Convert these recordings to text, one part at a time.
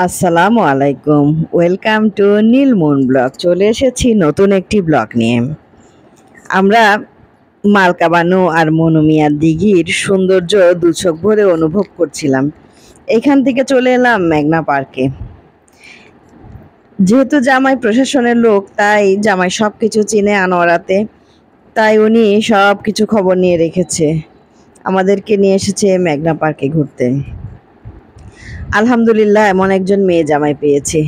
আসসালামু আলাইকুম। Welcome to Neelmoon blog. চলে এসেছি নতুন একটি ব্লগ নিয়ে। আমরা মালকাবানু আর মনুমিয়ার দিঘির সৌন্দর্য দুচোখ ভরে অনুভব করছিলাম। এখান থেকে চলে এলাম মেঘনা পার্কে। যেহেতু জামাই প্রশাসনের লোক, তাই জামাই সব কিছু চিনে আনোয়ারাতে, তাই উনি সব কিছু খবর নিয়ে রেখেছে। আমাদেরকে নিয়ে এসেছে মেঘনা পার্কে ঘুরতে। আলহামদুলিল্লাহ, এমন একজন মেয়ে জামাই পেয়েছি।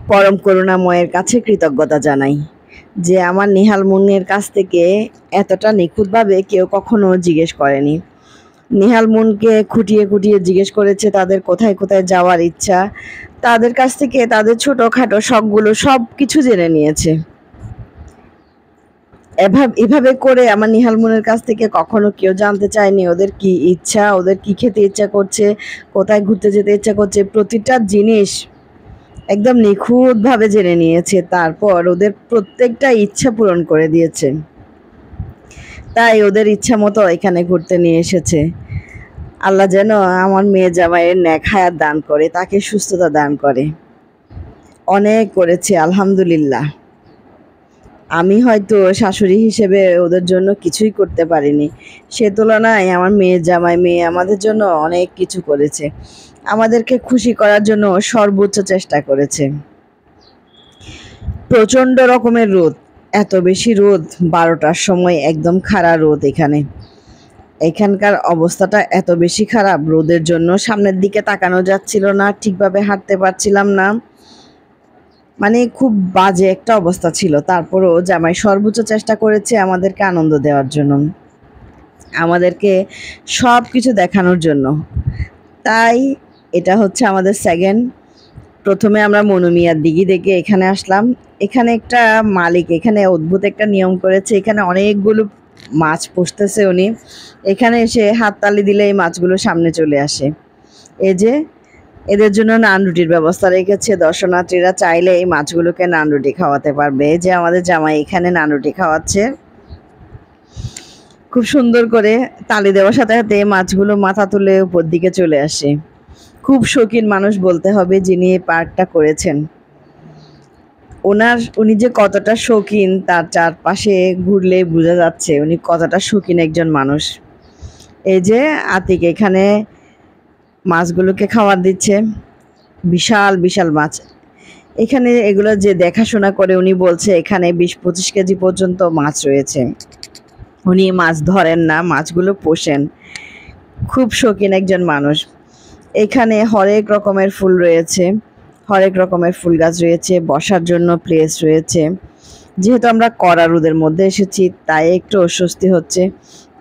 পরম করুণাময়ের কাছে কৃতজ্ঞতা জানাই যে আমার নিহাল মুন্নির কাছ থেকে এতটা নিখুঁতভাবে কেউ কখনো জিজ্ঞেস করেনি। নিহাল মুনকে খুঁটিয়ে খুঁটিয়ে জিজ্ঞেস করেছে তাদের কোথায় কোথায় যাওয়ার ইচ্ছা, তাদের কাছ থেকে তাদের ছোটোখাটো শখগুলো সব কিছু জেনে নিয়েছে। এভাবে করে আমার নিহাল মুনের কাছ থেকে কখনো কেউ জানতে চায়নি ওদের কি ইচ্ছা, ওদের কি খেতে ইচ্ছা করছে, কোথায় ঘুরতে যেতে ইচ্ছা করছে, প্রতিটা জিনিস একদম নিখুঁতভাবে জেনে নিয়েছে। তারপর ওদের প্রত্যেকটা ইচ্ছা পূরণ করে দিয়েছে। তাই ওদের ইচ্ছা মতো এখানে ঘুরতে নিয়ে এসেছে। আল্লাহ যেন আমার মেয়ে জামাইয়ের নেক হায়াত দান করে, তাকে সুস্থতা দান করে। অনেক করেছে আলহামদুলিল্লাহ। আমি হয়তো শাশুড়ি হিসেবে ওদের জন্য কিছুই করতে পারিনি, সে তুলনায় আমার মেয়ে জামাই মেয়ে আমাদের জন্য অনেক কিছু করেছে। আমাদেরকে খুশি করার জন্য সর্বোচ্চ চেষ্টা করেছে। প্রচণ্ড রকমের রোদ, এত বেশি রোদ, 12টার সময় একদম খাড়া রোদ। এখানকার অবস্থাটা এত বেশি খারাপ, রোদের জন্য সামনের দিকে তাকানো যাচ্ছিল না, ঠিকভাবে হাঁটতে পারছিলাম না, মানে খুব বাজে একটা অবস্থা ছিল। তারপরও জামাই সর্বোচ্চ চেষ্টা করেছে আমাদেরকে আনন্দ দেওয়ার জন্য, আমাদেরকে সব কিছু দেখানোর জন্য। তাই এটা হচ্ছে আমাদের সেকেন্ড। প্রথমে আমরা মনুমিয়ার দিঘি দেখে এখানে আসলাম। এখানে একটা মালিক এখানে অদ্ভুত একটা নিয়ম করেছে, এখানে অনেকগুলো মাছ পুষতেছে উনি। এখানে এসে হাততালি দিলে এই মাছগুলো সামনে চলে আসে। এই যে এদের জন্য নান রুটির ব্যবস্থা রেখেছে, দর্শনার্থীরা চাইলে এই মাছগুলোকে নান রুটি খাওয়াতে পারবে। এই যে আমাদের জামাই এখানে নান রুটি খাওয়াচ্ছে, খুব সুন্দর করে তালি দেওয়ার সাথে সাথে মাছগুলো মাথা তুলে উপর দিকে চলে আসে। খুব শৌখিন মানুষ বলতে হবে যিনি এই পার্কটা করেছেন। উনি যে কতটা শৌখিন তার চারপাশে ঘুরলে বোঝা যাচ্ছে উনি কতটা শৌখিন একজন মানুষ। এই যে আতিক এখানে মাছগুলোকে খাবার দিচ্ছে, বিশাল বিশাল মাছ। এখানে এগুলো যে দেখাশোনা করে উনি বলছে এখানে 20-25 কেজি পর্যন্ত মাছ রয়েছে। উনি মাছ ধরেন না, মাছগুলো পোষেন। খুব শৌখিন একজন মানুষ। এখানে হরেক রকমের ফুল রয়েছে, হরেক রকমের ফুল গাছ রয়েছে, বসার জন্য প্লেস রয়েছে। যেহেতু আমরা কড়া রোদের মধ্যে এসেছি তাই একটু অস্বস্তি হচ্ছে,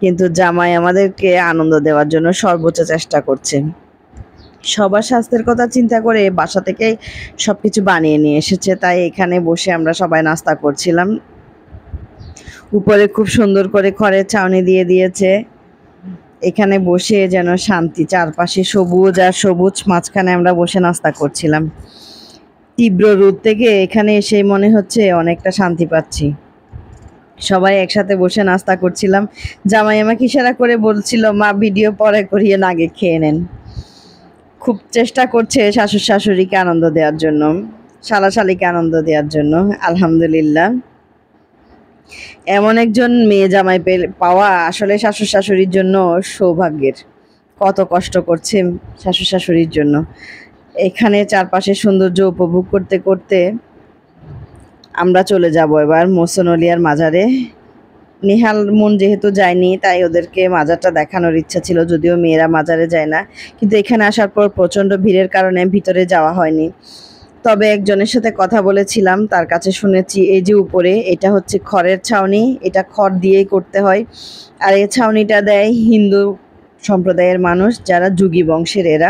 কিন্তু জামাই আমাদেরকে আনন্দ দেওয়ার জন্য সর্বোচ্চ চেষ্টা করছে। সবার স্বাস্থ্যের কথা চিন্তা করে বাসা থেকেই সব কিছু বানিয়ে নিয়ে এসেছে, তাই এখানে বসে আমরা সবাই নাস্তা করছিলাম। উপরে খুব সুন্দর করে খড়ের ছাউনি দিয়ে দিয়েছে, এখানে বসে যেন শান্তি, চারপাশে সবুজ আর সবুজ, মাঝখানে আমরা বসে নাস্তা করছিলাম। তীব্র রোদ থেকে এখানে এসে মনে হচ্ছে অনেকটা শান্তি পাচ্ছি। সবাই একসাথে বসে নাস্তা করছিলাম। জামাই আমাকে ইশারা করে বলছিল মা ভিডিও পরে করিয়ে না, আগে খেয়ে নেন। খুব চেষ্টা করছে শাশুড় শাশুড়িকে আনন্দ দেওয়ার জন্য, শালা শালিকে আনন্দ দেওয়ার জন্য। আলহামদুলিল্লাহ, এমন একজন মেয়ে জামাই পাওয়া আসলে শাশুড় শাশুড়ির জন্য সৌভাগ্যের। কত কষ্ট করছে শাশুড় শাশুড়ির জন্য। এখানে চারপাশে সৌন্দর্য উপভোগ করতে করতে আমরা চলে যাব এবার মোসনলিয়ার মাজারে। নিহাল মুন যেহেতু যায়নি তাই ওদেরকে মাজারটা দেখানোর ইচ্ছা ছিল, যদিও মেয়েরা মাজারে যায় না, কিন্তু এখানে আসার পর প্রচণ্ড ভিড়ের কারণে ভিতরে যাওয়া হয়নি। তবে একজনের সাথে কথা বলেছিলাম, তার কাছে শুনেছি এই যে উপরে এটা হচ্ছে খড়ের ছাউনি, এটা খড় দিয়েই করতে হয়। আর এই ছাউনিটা দেয় হিন্দু সম্প্রদায়ের মানুষ, যারা যুগী বংশের। এরা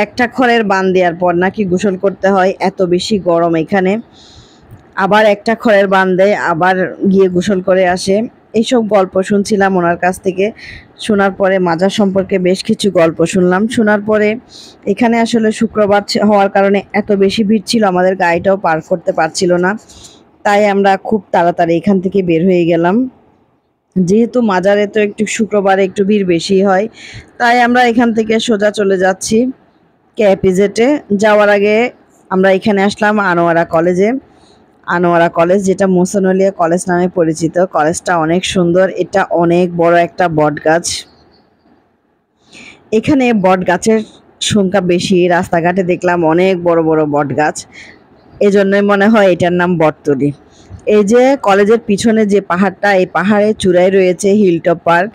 একটা খড়ের বান দেওয়ার পর নাকি গোসল করতে হয়, এত বেশি গরম এখানে। আবার একটা খড়ের বান দেয়, আবার গিয়ে গোসল করে আসে। এইসব গল্প শুনছিলাম ওনার কাছ থেকে। শোনার পরে মাজার সম্পর্কে বেশ কিছু গল্প শুনলাম। শোনার পরে এখানে আসলে শুক্রবার হওয়ার কারণে এত বেশি ভিড় ছিল, আমাদের গাড়িটাও পার্ক করতে পারছিল না। তাই আমরা খুব তাড়াতাড়ি এখান থেকে বের হয়ে গেলাম। যেহেতু মাজারে তো একটু শুক্রবারে একটু ভিড় বেশি হয়, তাই আমরা এখান থেকে সোজা চলে যাচ্ছি। কেপিজেটে যাওয়ার আগে আমরা এখানে আসলাম আনোয়ারা কলেজে। আনোয়ারা কলেজ, যেটা মোসানলিয়া কলেজ নামে পরিচিত। কলেজটা অনেক সুন্দর। এটা অনেক বড় একটা বট গাছ। এখানে বট গাছের সংখ্যা বেশি। রাস্তাঘাটে দেখলাম অনেক বড় বড় বট গাছ, এজন্যই মনে হয় এটার নাম বটতলি। এই যে কলেজের পিছনে যে পাহাড়টা, এই পাহাড়ের চূড়ায় রয়েছে হিলটপ পার্ক।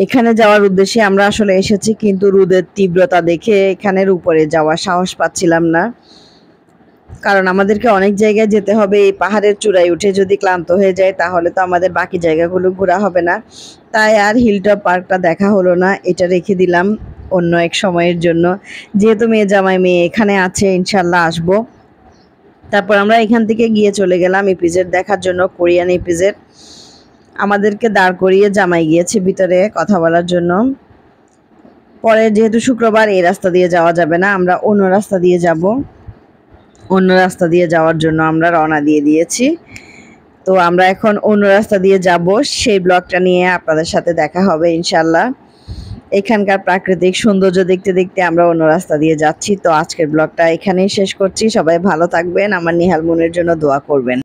এখানে যাওয়ার উদ্দেশ্যে আমরা আসলে এসেছি, কিন্তু রোদের তীব্রতা দেখে এখানের উপরে যাওয়ার সাহস পাচ্ছিলাম না, কারণ আমাদেরকে অনেক জায়গায় যেতে হবে। এই পাহাড়ের চূড়ায় উঠে যদি ক্লান্ত হয়ে যায় তাহলে তো আমাদের বাকি জায়গাগুলো ঘোরা হবে না। তাই আর হিলটপ পার্কটা দেখা হলো না, এটা রেখে দিলাম অন্য এক সময়ের জন্য। যেহেতু মেয়ে জামাই মেয়ে এখানে আছে, ইনশাল্লাহ আসবো। তারপর আমরা এখান থেকে গিয়ে চলে গেলাম ইপিজেড দেখার জন্য, কোরিয়ান ইপিজেড। আমাদেরকে দাঁড় করিয়ে জামাই গিয়েছে ভিতরে কথা বলার জন্য। পরে যেহেতু শুক্রবার এই রাস্তা দিয়ে যাওয়া যাবে না, আমরা অন্য রাস্তা দিয়ে যাব। অন্য রাস্তা দিয়ে যাওয়ার জন্য আমরা রওনা দিয়ে দিয়েছি। তো আমরা এখন অন্য রাস্তা দিয়ে যাব, সেই ব্লগটা নিয়ে আপনাদের সাথে দেখা হবে ইনশাল্লাহ। এখানকার প্রাকৃতিক সৌন্দর্য দেখতে দেখতে আমরা অন্য রাস্তা দিয়ে যাচ্ছি। তো আজকের ব্লগটা এখানেই শেষ করছি। সবাই ভালো থাকবেন, আমার নিহাল মুনের জন্য দোয়া করবেন।